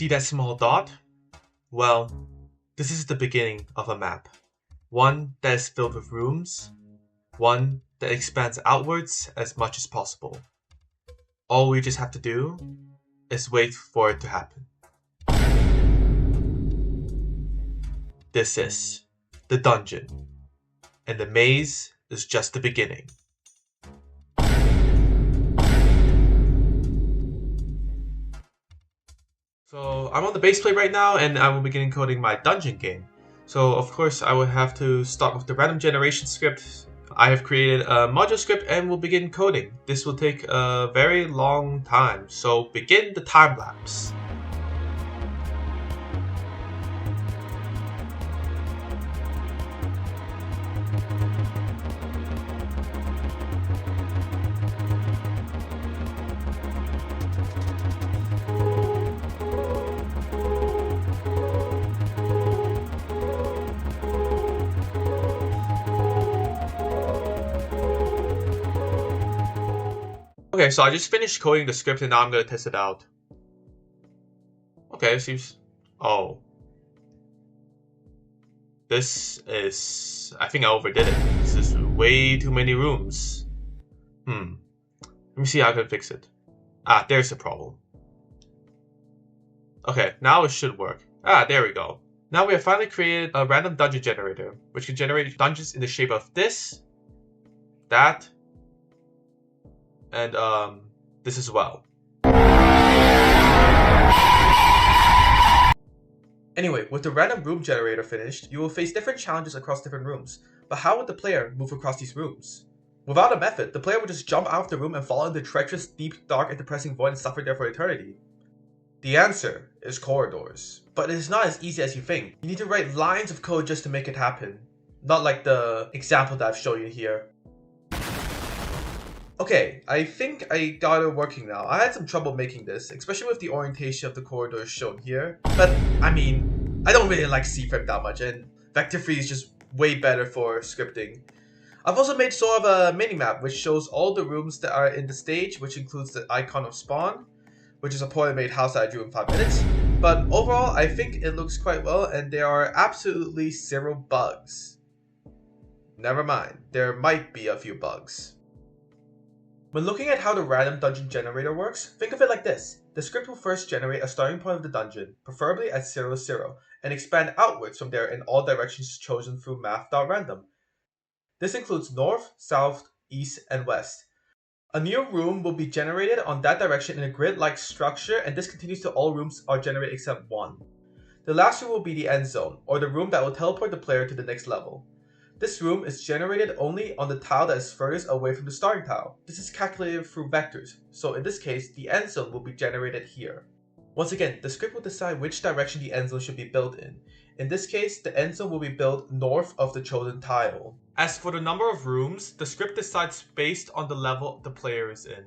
See that small dot? Well, this is the beginning of a map. One that is filled with rooms, one that expands outwards as much as possible. All we just have to do is wait for it to happen. This is the dungeon, and the maze is just the beginning. So I'm on the base plate right now, and I will begin coding my dungeon game. So of course I will have to start with the random generation script. I have created a module script and will begin coding. This will take a very long time, so begin the time lapse. Okay, so I just finished coding the script and now I'm going to test it out. Okay, it seems... Oh. This is... I think I overdid it. This is way too many rooms. Let me see how I can fix it. Ah, there's the problem. Okay, now it should work. Ah, there we go. Now we have finally created a random dungeon generator, which can generate dungeons in the shape of this, that, and this as well. Anyway, with the random room generator finished, you will face different challenges across different rooms. But how would the player move across these rooms? Without a method, the player would just jump out of the room and fall into the treacherous, deep, dark, and depressing void and suffer there for eternity. The answer is corridors. But it is not as easy as you think. You need to write lines of code just to make it happen. Not like the example that I've shown you here. Okay, I think I got it working now. I had some trouble making this, especially with the orientation of the corridors shown here. But, I mean, I don't really like C-frame that much, and Vector Free is just way better for scripting. I've also made sort of a minimap which shows all the rooms that are in the stage, which includes the icon of spawn, which is a poorly made house that I drew in 5 minutes. But overall, I think it looks quite well, and there are absolutely 0 bugs. Never mind, there might be a few bugs. When looking at how the random dungeon generator works, think of it like this. The script will first generate a starting point of the dungeon, preferably at 0, 0, and expand outwards from there in all directions chosen through math.random. This includes north, south, east, and west. A new room will be generated on that direction in a grid-like structure, and this continues till all rooms are generated except one. The last room will be the end zone, or the room that will teleport the player to the next level. This room is generated only on the tile that is furthest away from the starting tile. This is calculated through vectors, so in this case, the end zone will be generated here. Once again, the script will decide which direction the end zone should be built in. In this case, the end zone will be built north of the chosen tile. As for the number of rooms, the script decides based on the level the player is in.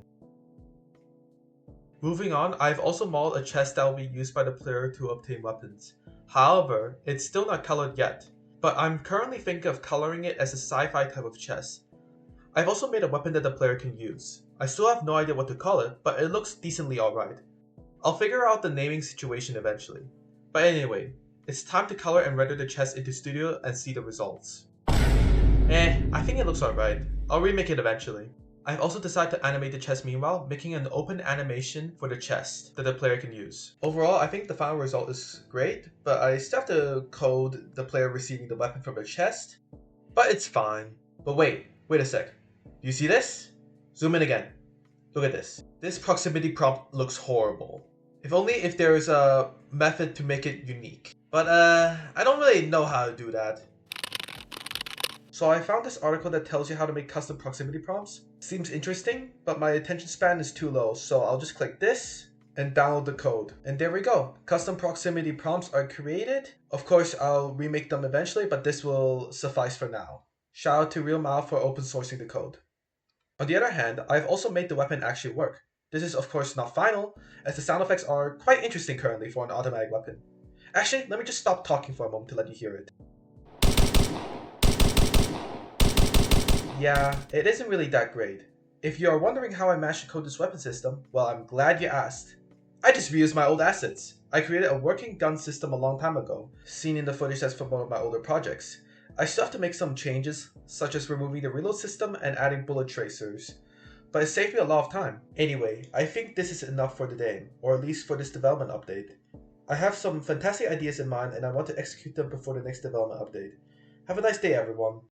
Moving on, I've also modeled a chest that will be used by the player to obtain weapons. However, it's still not colored yet, but I'm currently thinking of coloring it as a sci-fi type of chest. I've also made a weapon that the player can use. I still have no idea what to call it, but it looks decently alright. I'll figure out the naming situation eventually. But anyway, it's time to color and render the chest into Studio and see the results. I think it looks alright. I'll remake it eventually. I've also decided to animate the chest meanwhile, making an open animation for the chest that the player can use. Overall, I think the final result is great, but I still have to code the player receiving the weapon from the chest. But it's fine. But wait a sec. Do you see this? Zoom in again. Look at this. This proximity prompt looks horrible. If only if there is a method to make it unique. But I don't really know how to do that. So I found this article that tells you how to make custom proximity prompts. Seems interesting, but my attention span is too low, so I'll just click this and download the code. And there we go. Custom proximity prompts are created. Of course, I'll remake them eventually, but this will suffice for now. Shout out to RealMao for open sourcing the code. On the other hand, I've also made the weapon actually work. This is of course not final, as the sound effects are quite interesting currently for an automatic weapon. Actually, let me just stop talking for a moment to let you hear it. Yeah, it isn't really that great. If you are wondering how I managed to code this weapon system, well, I'm glad you asked. I just reused my old assets. I created a working gun system a long time ago, seen in the footage that's from one of my older projects. I still have to make some changes, such as removing the reload system and adding bullet tracers, but it saved me a lot of time. Anyway, I think this is enough for today, or at least for this development update. I have some fantastic ideas in mind and I want to execute them before the next development update. Have a nice day, everyone.